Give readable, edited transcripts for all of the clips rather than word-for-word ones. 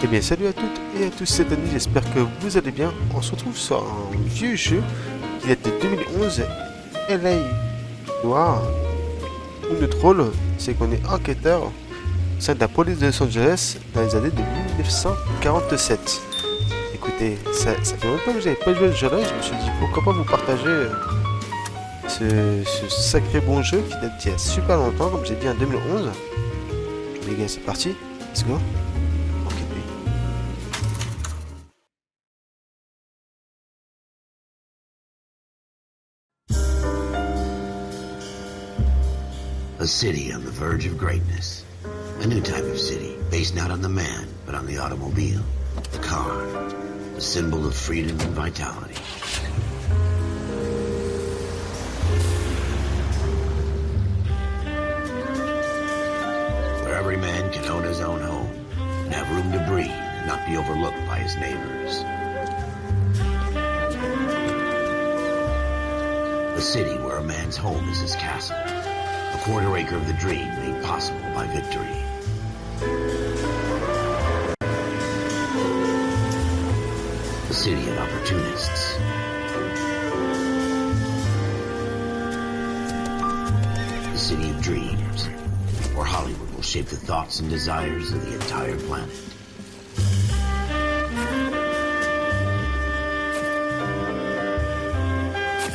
Eh bien salut à toutes et à tous, c'est Denis, j'espère que vous allez bien. On se retrouve sur un vieux jeu qui date de 2011, Noire. Où notre rôle, c'est qu'on est enquêteur au sein de la police de Los Angeles dans les années de 1947. Écoutez, ça fait longtemps que j'avais pas joué à ce jeu-là, je me suis dit pourquoi pas vous partager ce sacré bon jeu qui date d'il y a super longtemps, comme j'ai dit en 2011. Les gars, c'est parti, let's go. A city on the verge of greatness. A new type of city, based not on the man, but on the automobile. The car. The symbol of freedom and vitality. Where every man can own his own home, and have room to breathe, and not be overlooked by his neighbors. A city where a man's home is his castle. A quarter acre of the dream made possible by victory. A city of opportunists. A city of dreams, where Hollywood will shape the thoughts and desires of the entire planet.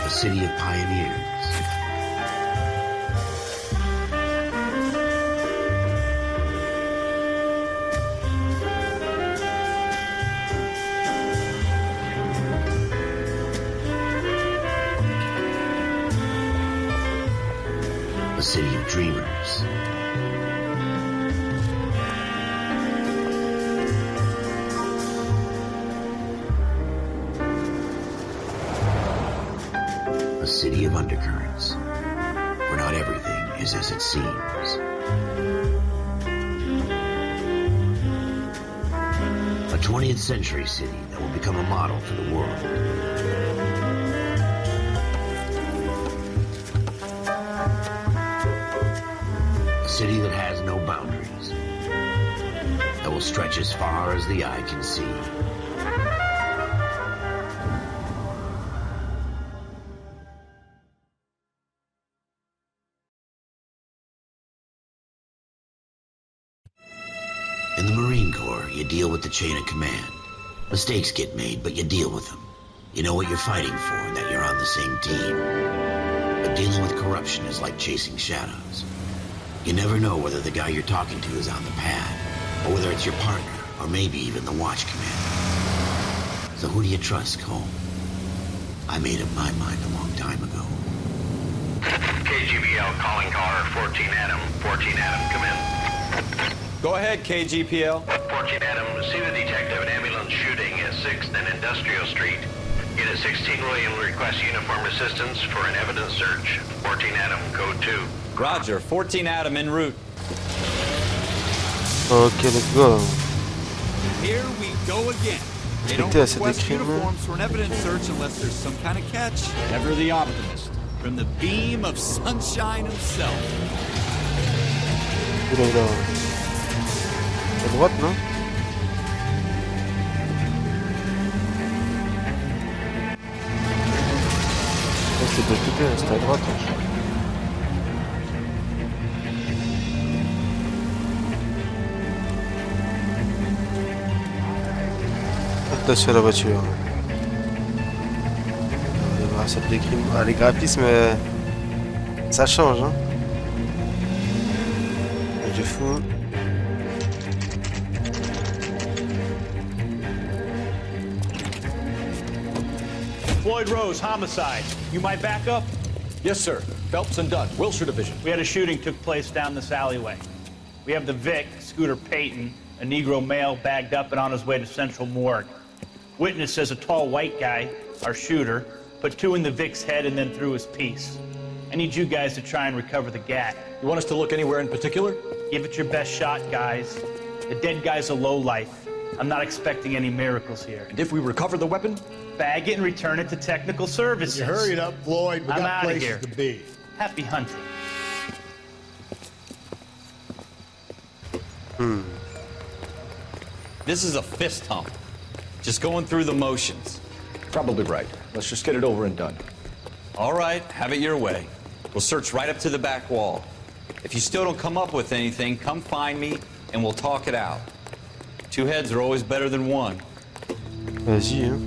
A city of pioneers. A city of dreamers. A city of undercurrents, where not everything is as it seems. A 20th century city that will become a model for the world. A city that has no boundaries, that will stretch as far as the eye can see. In the Marine Corps, you deal with the chain of command. Mistakes get made, but you deal with them. You know what you're fighting for, and that you're on the same team. But dealing with corruption is like chasing shadows. You never know whether the guy you're talking to is on the pad, or whether it's your partner, or maybe even the watch commander. So who do you trust, Cole? I made up my mind a long time ago. KGBL calling caller 14 Adam. 14 Adam, come in. Go ahead, KGPL. 14 Adam, see the detective, an ambulance shooting at 6th and Industrial Street. Unit 16 William requests uniformed assistance for an evidence search. 14 Adam, code 2. Roger, 14 Adam en route. Ok, let's go. Here we go again. They don't Écoutez, à cette request décrime. uniforms for an evidence search unless there's some kind of catch. Ever the optimist. From the beam of sunshine himself. Oula, oula. À droite, non? Oh, c'est de l'autre côté, hein, c'est à droite. Attention à la voiture. On va voir cette décrime. Ah, les graphismes, ça change, hein. Je fous. Floyd Rose, homicide. You might back up? Yes, sir. Phelps and Dunn, Wilshire Division. We had a shooting took place down this alleyway. We have the Vic, Scooter Payton, a Negro male bagged up and on his way to Central Morgue. Witness says a tall white guy, our shooter, put 2 in the Vic's head and then threw his piece. I need you guys to try and recover the gat. You want us to look anywhere in particular? Give it your best shot, guys. The dead guy's a lowlife. I'm not expecting any miracles here. And if we recover the weapon? Bag it and return it to technical services. You hurry it up, Floyd. We I'm got outta places here. to be. Happy hunting. This is a fist hump. Just going through the motions. Probably right. Let's just get it over and done. All right, have it your way. We'll search right up to the back wall. If you still don't come up with anything, come find me and we'll talk it out. Two heads are always better than one. Vas-y, hein.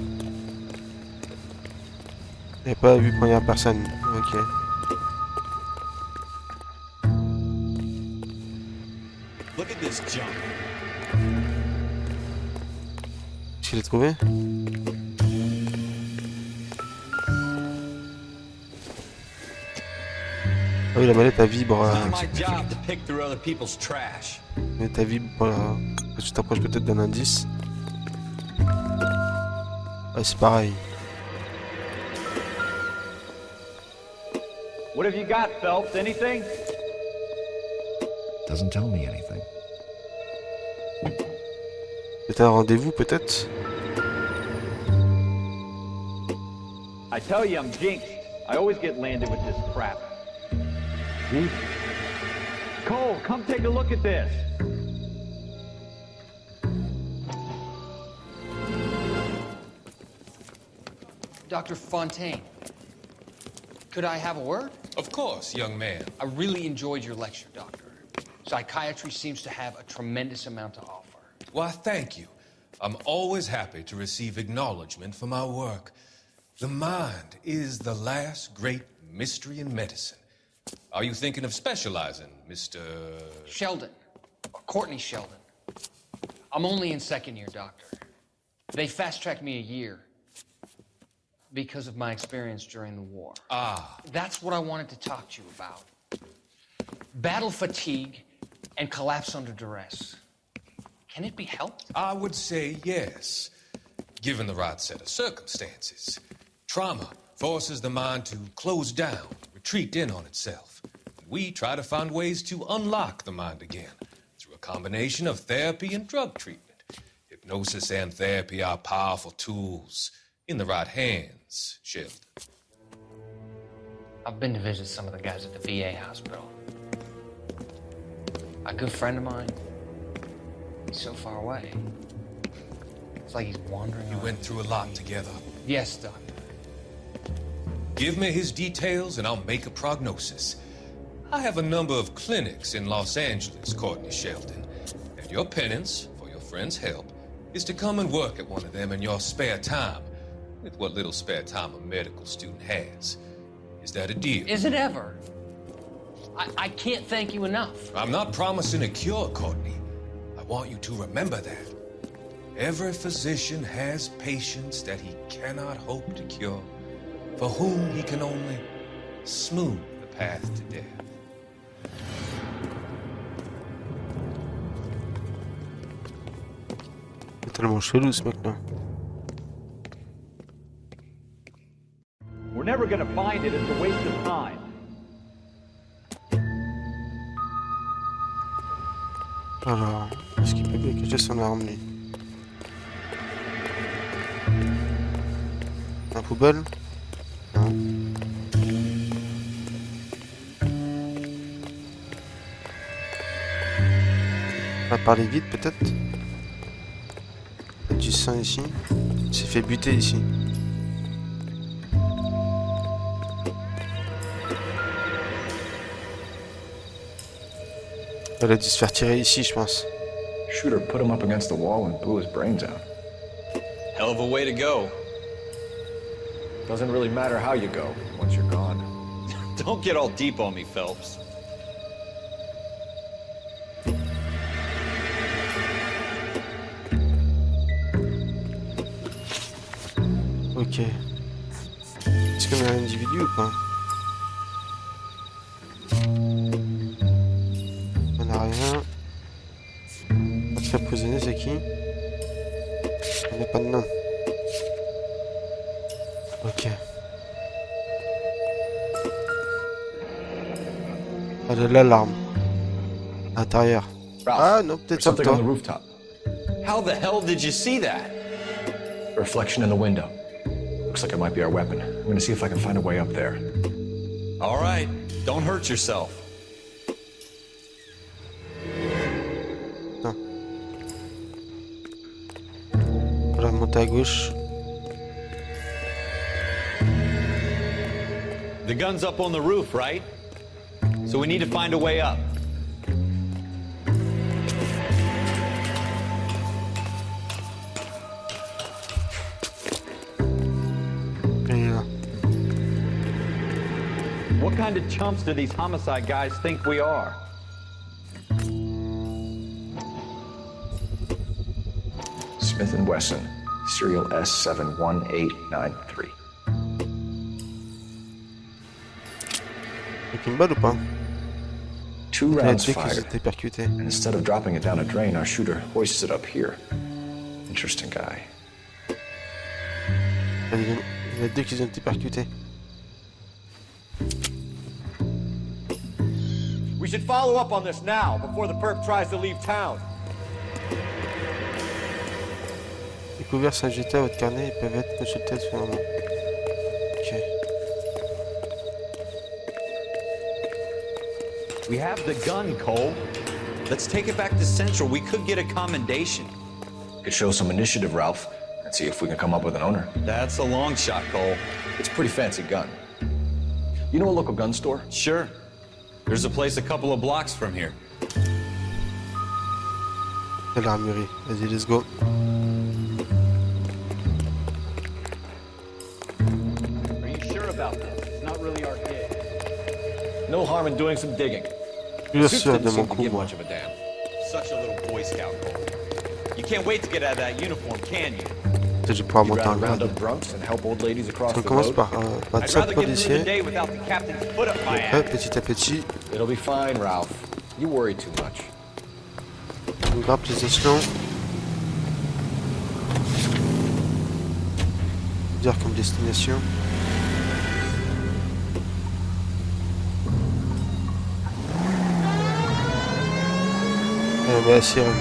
J'ai pas vu première personne. Ok. Look at this junk. Tu l'as trouvé? Ah oui, la manette elle vibre. It's not my job to pick through other people's trash. La manette elle vibre. Voilà. Tu t'approches peut-être d'un indice. Ouais, c'est pareil. What have you got, Phelps? Anything? Doesn't tell me anything. C'est un rendez-vous peut-être? I tell you, I'm jinxed. I always get landed with this crap. Cole, come take a look at this. Dr. Fontaine, could I have a word? Of course, young man. I really enjoyed your lecture, Doctor. Psychiatry seems to have a tremendous amount to offer. Why, thank you. I'm always happy to receive acknowledgement for my work. The mind is the last great mystery in medicine. Are you thinking of specializing, Mr. Sheldon, or Courtney Sheldon. I'm only in second year, Doctor. They fast-tracked me a year because of my experience during the war. Ah. That's what I wanted to talk to you about. Battle fatigue and collapse under duress. Can it be helped? I would say yes, given the right set of circumstances. Trauma forces the mind to close down, retreat in on itself. We try to find ways to unlock the mind again through a combination of therapy and drug treatment. Hypnosis and therapy are powerful tools in the right hands, Sheldon. I've been to visit some of the guys at the VA hospital. A good friend of mine, he's so far away. It's like he's wandering You around. went through a lot together. Yes, Doctor. Give me his details and I'll make a prognosis. I have a number of clinics in Los Angeles, Courtney Sheldon, and your penance, for your friend's help, is to come and work at one of them in your spare time, with what little spare time a medical student has. Is that a deal? Is it ever? I can't thank you enough. I'm not promising a cure, Courtney. I want you to remember that. Every physician has patients that he cannot hope to cure, for whom he can only smooth the path to death. C'est tellement chelou ce mec-là. We're never gonna find it. It's a waste of time. Alors, est-ce qu'il peut bien cacher son arme lui? La poubelle? Non. On va parler vite peut-être. Il y a du sang ici. Il s'est fait buter ici. Elle a dû se faire tirer ici, je pense. Shooter put him up against the wall and blew his brains out. Hell of a way to go. Doesn't really matter how you go once you're gone. Don't get all deep on me, Phelps. Ok. Est-ce qu'on a un individu ou pas? On n'a rien. Notre prisonnier c'est qui? On n'a pas de nom. Ok. Elle est l'alarme. À l'intérieur. Ah non, peut-être There's sur something on toi. the rooftop. How the hell did you see that? Reflection in the window. Looks like it might be our weapon. I'm gonna see if I can find a way up there. All right, don't hurt yourself. monter à gauche. The gun's up on the roof, right? So we need to find a way up. Et là. What kind of chumps do these homicide guys think we are? Smith & Wesson, serial S71893. Avec une balle ou pas? 2 Il a rounds dit qu'ils fired. étaient percutés. And instead of dropping it down a drain, our shooter hoists it up here. Interesting guy. Il a dit qu'ils ont été percutés. We should follow up on this now, before the perp tries to leave town. Découvert s'ajouter à votre carnet et peuvent être consultés sur le moment. Ok. We have the gun, Cole. Let's take it back to Central. We could get a commendation. Could show some initiative, Ralph, and see if we can come up with an owner. That's a long shot, Cole. It's a pretty fancy gun. You know a local gun store? Sure. There's a place a couple of blocks from here. C'est l'armurerie. Vas-y, let's go. Are you sure about this? It's not really our gig. No harm in doing some digging. Bien Suits sûr, didn't de seem mon to coup, give moi. much of a damn. Such a little Boy Scout, Cole. You can't wait to get out of that uniform, can you? Peut-être je vais pouvoir You'd monter en rather round garde. up drunks and help old ladies across On the commence road? par I'd 27 rather get through the policiers. day without the captain's foot up my Après, ass. petit à petit, It'll be fine, Ralph. You worry too much. on grimpe les échelons. Dire comme destination. Mais la sirène.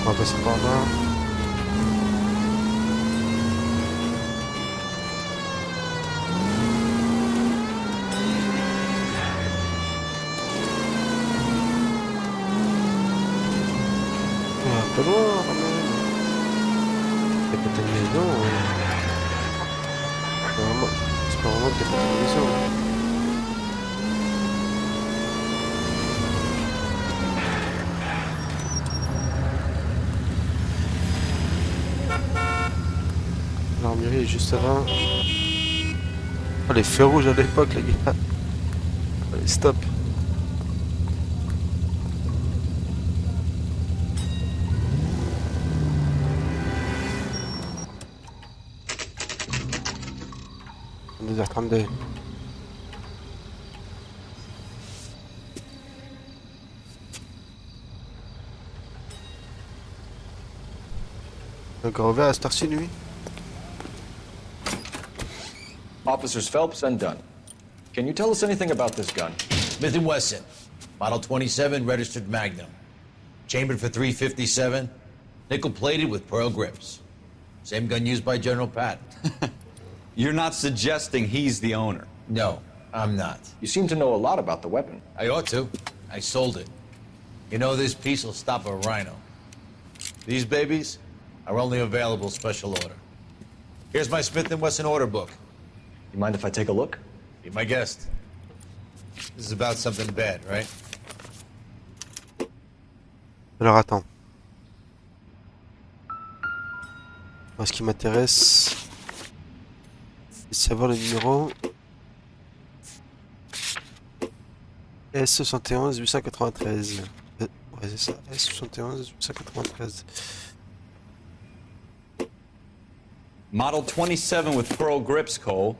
On va passer par là. Pas loin, quand même. T'as pété une maison. C'est pas vraiment que t'as pété une maison. L'armurerie est juste là. Oh, les feux rouges à l'époque, les gars. Allez, stop. On est 2h32. Encore ouvert à cette heure-ci, lui. Officers Phelps and Dunn. Can you tell us anything about this gun? Smith & Wesson, Model 27, registered Magnum. Chambered for .357, nickel-plated with pearl grips. Same gun used by General Patton. You're not suggesting he's the owner. No, I'm not. You seem to know a lot about the weapon. I ought to. I sold it. You know, this piece will stop a rhino. These babies are only available special order. Here's my Smith & Wesson order book. You mind if I take a look? Be my guest. This is about something bad, right? Alors attends. Moi, ce qui m'intéresse, c'est de savoir le numéro S71 893. Ouais, c'est ça, S71 893. Model 27 with pearl grips, Cole.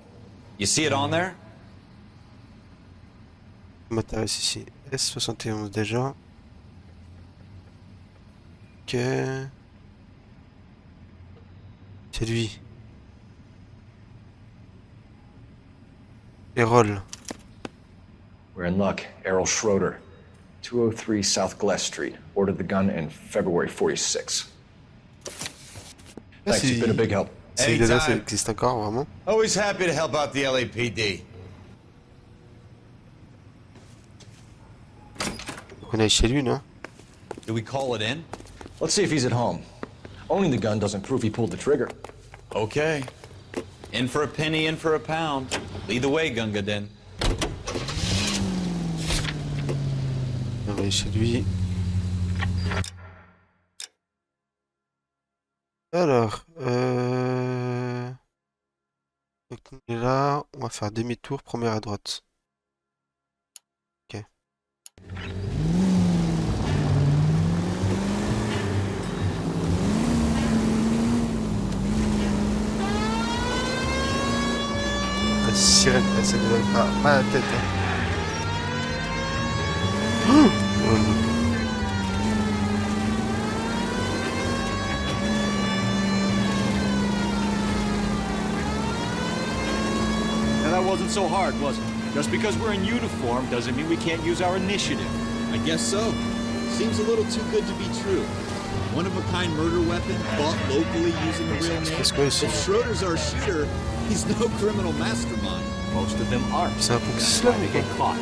You see it on there? M'intéresse ici. S71 déjà. Ok. C'est lui. Errol. We're in luck. Errol Schroeder, 203 South Glass Street. Ordered the gun in February 46. Thanks, you've been a big help. Si déjà ça existe encore, vraiment. Always happy to help out the LAPD. On est chez lui, non? Do we call it in? Let's see if he's at home. Owning the gun doesn't prove he pulled the trigger. Okay. In for a penny, in for a pound. Lead the way, Gunga Din. On va aller chez lui. Alors, donc, il est là, on va faire demi-tour, première à droite. Ok. La sirène, elle s'est pas à la tête. Hein. Oh, Now that wasn't so hard, was it? Just because we're in uniform doesn't mean we can't use our initiative. I guess so. Seems a little too good to be true. One-of-a-kind murder weapon bought locally using a real name. If Schroeder's our shooter, he's no criminal mastermind. Most of them aren't. c'est un peu That's slow. why they get caught.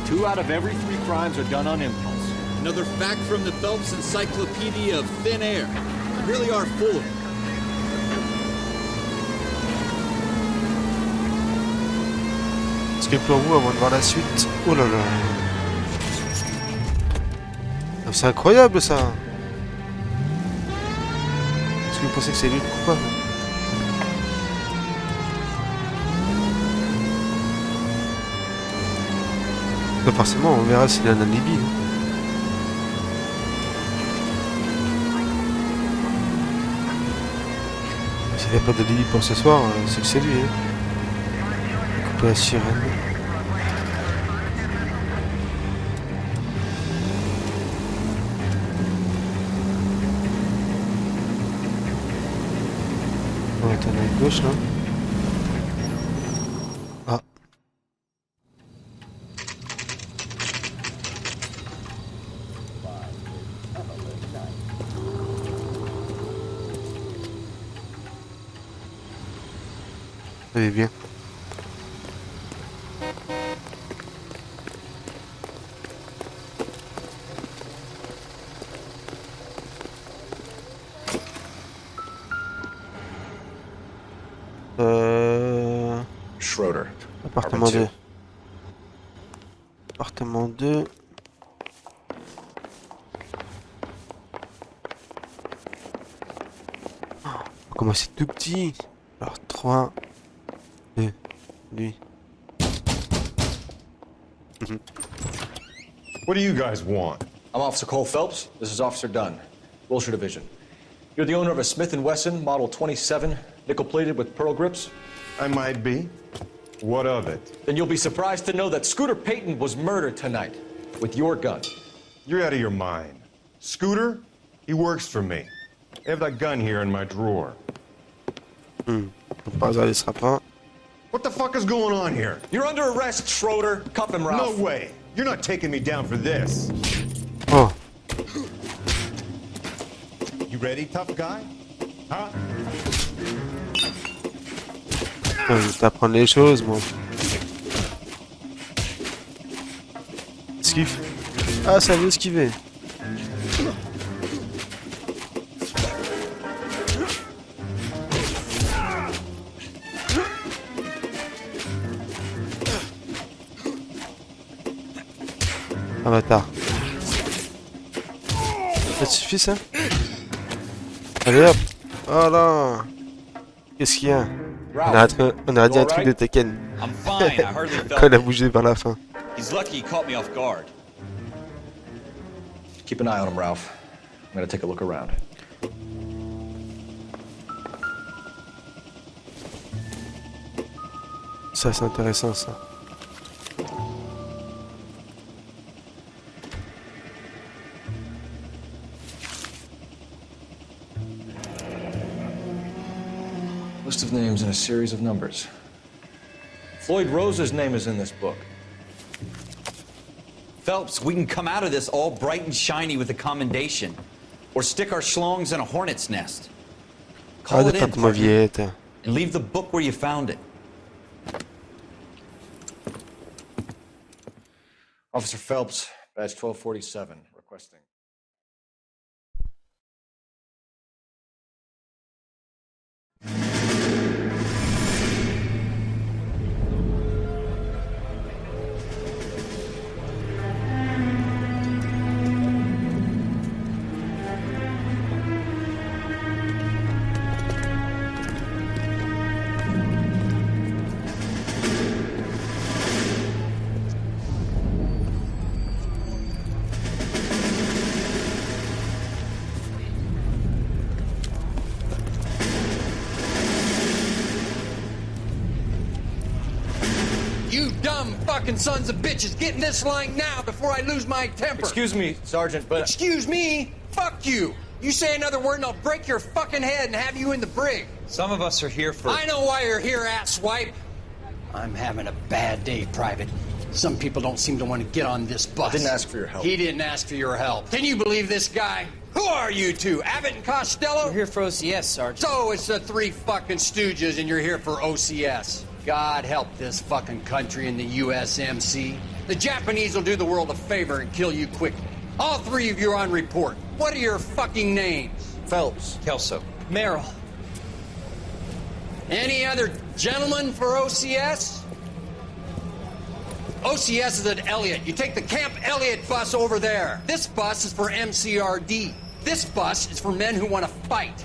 2 out of every 3 crimes are done on impulse. Another fact from the Phelps Encyclopedia of Thin Air. We really are full of it. Est-ce que pour vous, avant de voir la suite... Oh là là. Ah, c'est incroyable ça. Est-ce que vous pensez que c'est lui le coupable? Pas forcément, on verra s'il a un alibi. Hein. S'il n'a pas d'alibi pour ce soir, c'est que c'est lui. Hein. Couper la sirène. On va attendre à gauche là. Ah. Allez bien. Schroeder. Appartement 2. Appartement 2. Comment c'est tout petit. Alors 3, 2, lui. What do you guys want? I'm Officer Cole Phelps. This is Officer Dunn, Wilshire Division. You're the owner of a Smith & Wesson Model 27, nickel-plated with pearl grips? I might be. What of it? Then you'll be surprised to know that Scooter Payton was murdered tonight with your gun. You're out of your mind. Scooter? He works for me. I have that gun here in my drawer. Par hasard, il sera pas. What the fuck is going on here? You're under arrest, Schroeder. Cuff him, Ralph. No way. You're not taking me down for this. Oh, You ready, tough guy? Huh? je vais t'apprendre les choses, moi. Esquive. Ah, ça veut esquiver. Ah, bâtard. Ça te suffit, ça? Allez, hop. Voilà. Qu'est-ce qu'il y a? On a dit un truc de Tekken. I'm fine. I hardly Quand felt il a it. bougé vers la fin. He's lucky he caught me off guard. Keep an eye on him, Ralph. I'm gonna take a look around. Ça, c'est intéressant, ça. List of names and a series of numbers. Floyd Rose's name is in this book. Phelps, we can come out of this all bright and shiny with a commendation. Or stick our schlongs in a hornet's nest. Call it in, partner, and leave the book where you found it. Officer Phelps, badge 1247, requesting. You dumb fucking sons of bitches, get in this line now before I lose my temper. Excuse me, Sergeant, but... Excuse me? Fuck you. You say another word and I'll break your fucking head and have you in the brig. Some of us are here for... I know why you're here, asswipe. I'm having a bad day, Private. Some people don't seem to want to get on this bus. I didn't ask for your help. He didn't ask for your help. Can you believe this guy? Who are you two? Abbott and Costello? We're here for OCS, Sergeant. So it's the three fucking stooges and you're here for OCS. God help this fucking country and the USMC. The Japanese will do the world a favor and kill you quickly. All three of you are on report. What are your fucking names? Phelps. Kelso. Merrill. Any other gentlemen for OCS? OCS is at Elliott. You take the Camp Elliott bus over there. This bus is for MCRD. This bus is for men who want to fight.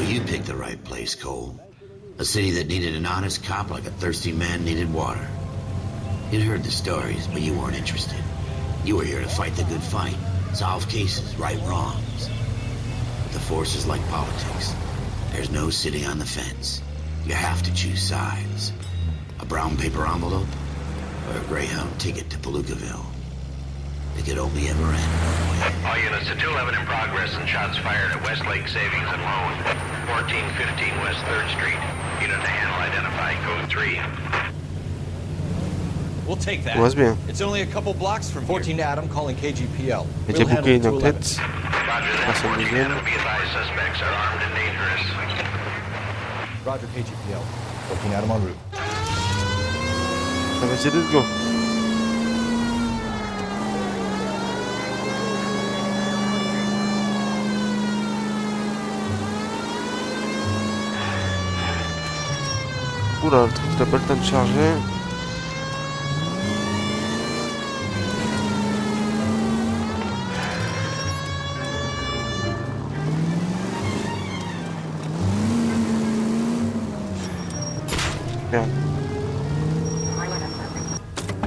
You picked the right place, Cole. A city that needed an honest cop like a thirsty man needed water. You'd heard the stories, but you weren't interested. You were here to fight the good fight, solve cases, right wrongs. But the force is like politics. There's no sitting on the fence. You have to choose sides. A brown paper envelope or a Greyhound ticket to Palookaville. It could only ever end one way. All units to 211 in progress and shots fired at Westlake Savings and Loan, 1415 West 3rd Street. Unit to handle identify code 3. We'll take that. Was bien. It's only a couple blocks from 14 Adam calling KGPL. J'ai booké une enquête. Roger that. 14 Adam, be advised, suspects are armed and dangerous. Roger KGPL. 14 Adam en route. Vas-y, let's go. Oula, le truc n'a pas le temps de charger. Merde.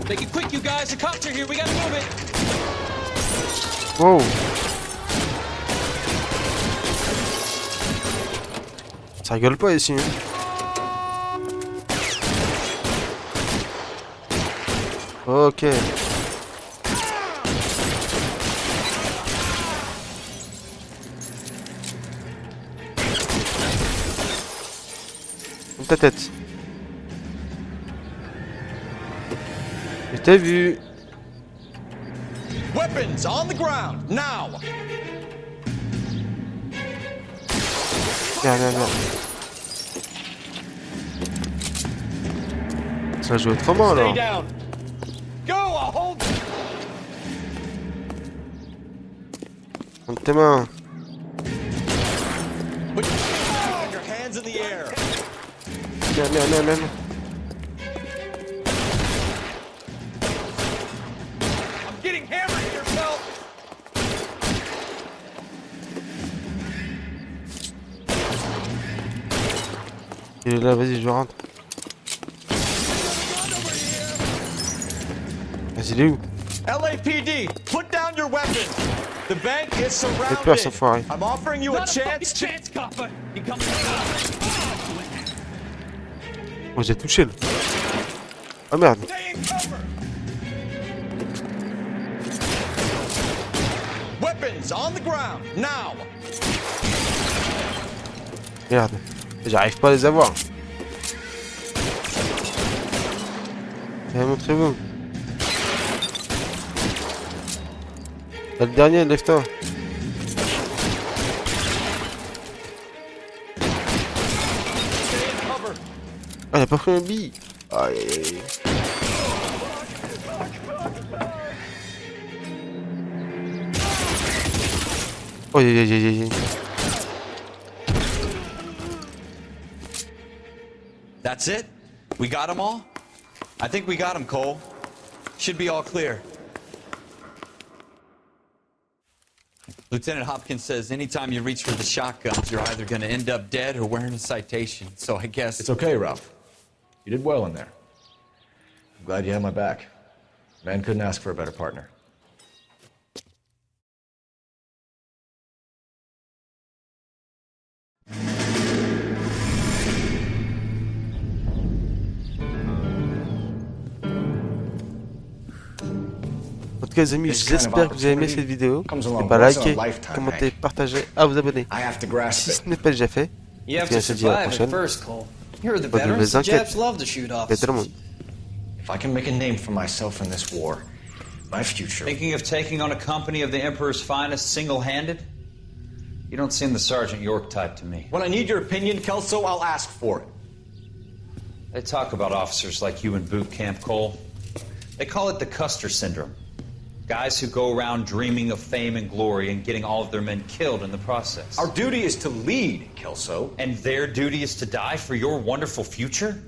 Make it quick, you guys. The cops are here. We gotta move it. Wow. Ça rigole pas ici, hein. Ok. Ta tête. Je t'ai vu. Weapons on the ground now. Viens. Ça joue autrement alors. Go, I'll hold you. Monte tes mains. Put your hands in the air. Viens. I'm getting hammered here, Phelps. Il est là, vas-y, je rentre. Vas-y, il est où? LAPD, put down your weapon. The bank is Fais peur, surrounded. sans foirer. I'm offering you a chance to... Oh, j'ai touché là. Oh merde. Weapons on the ground, now. Merde. J'arrive pas à les avoir. Allez, montrez-vous. Le dernier, lève-toi. Ah, il a pas pris un bille. Aïe, aïe, aïe. Oh, aïe, aïe, aïe, aïe. That's it? We got them all? I think we got them, Cole. Should be all clear. Lieutenant Hopkins says anytime you reach for the shotguns, you're either going to end up dead or wearing a citation. So I guess... It's okay, Ralph. You did well in there. I'm glad you had my back. Man couldn't ask for a better partner. En tout cas les amis, j'espère que vous avez aimé cette vidéo. N'hésitez pas à liker, commenter, partager, à vous abonner. Si ce n'est pas déjà fait, on se dit à la prochaine. Bonne nouvelles enquêtes. Faites le monde. If I can make a name for myself in this war, my future... Thinking of taking on a company of the Emperor's finest single-handed? You don't seem the Sergeant York type to me. When I need your opinion, Kelso, I'll ask for it. They talk about officers like you in boot camp, Cole. They call it the Custer syndrome. Guys who go around dreaming of fame and glory and getting all of their men killed in the process. Our duty is to lead, Kelso. And their duty is to die for your wonderful future?